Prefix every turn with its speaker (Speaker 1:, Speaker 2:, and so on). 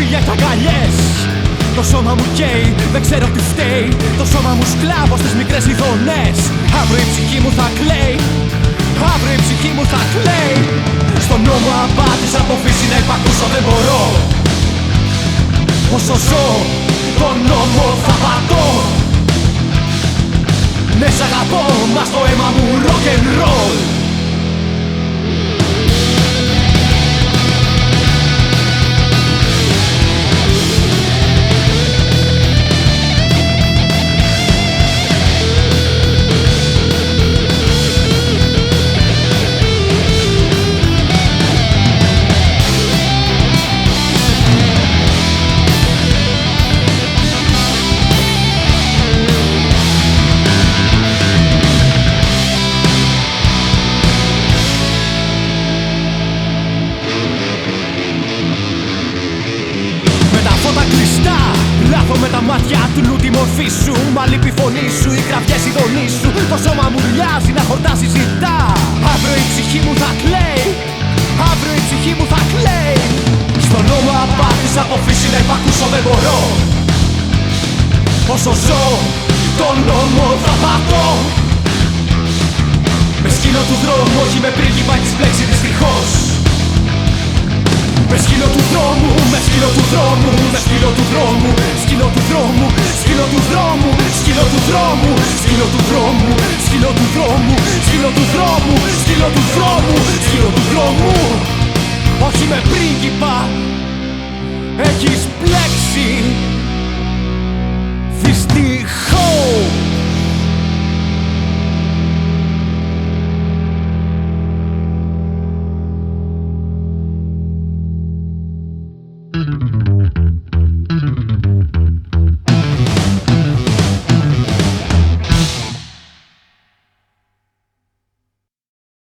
Speaker 1: Φίλια και αγκαλιές. Το σώμα μου καίει, δεν ξέρω τι φταίει. Το σώμα μου σκλάβο στις μικρές ειδονές. Αύριο η ψυχή μου θα κλαίει, αύριο η ψυχή μου θα κλαίει. Στον νόμο απάτης από φύση να υπακούσω δεν μπορώ. Όσο ζω, τον νόμο θα πατώ. Ναι σ' αγαπώ, μα στο αίμα μου rock and roll. Λάθω με τα μάτια του νου τη μορφή σου. Μα λείπει η φωνή σου, οι κραυγές οι δονή σου. Το σώμα μου λιάζει να χορτάσει ζητά. Αύριο η ψυχή μου θα κλαίει, αύριο η ψυχή μου θα κλαίει. Στον νόμο απάτης από φύση να υπακούσω δεν μπορώ. Όσο ζω, τον νόμο θα πατώ. Με σκύλο του δρόμου, όχι με πρίγκιπα της πλέξης δυστυχώς. Με σκύλο του δρόμου, με σκύλο του δρόμου, με σκύλο του δρόμου, σκύλο του δρόμου, σκύλο του δρόμου, σκύλο του δρόμου, σκύλο του δρόμου, σκύλο του δρόμου, σκύλο του δρόμου, σκύλο του δρόμου, σκύλο του δρόμου. Όχι με πρίγκιπα, έχεις μπλέξει.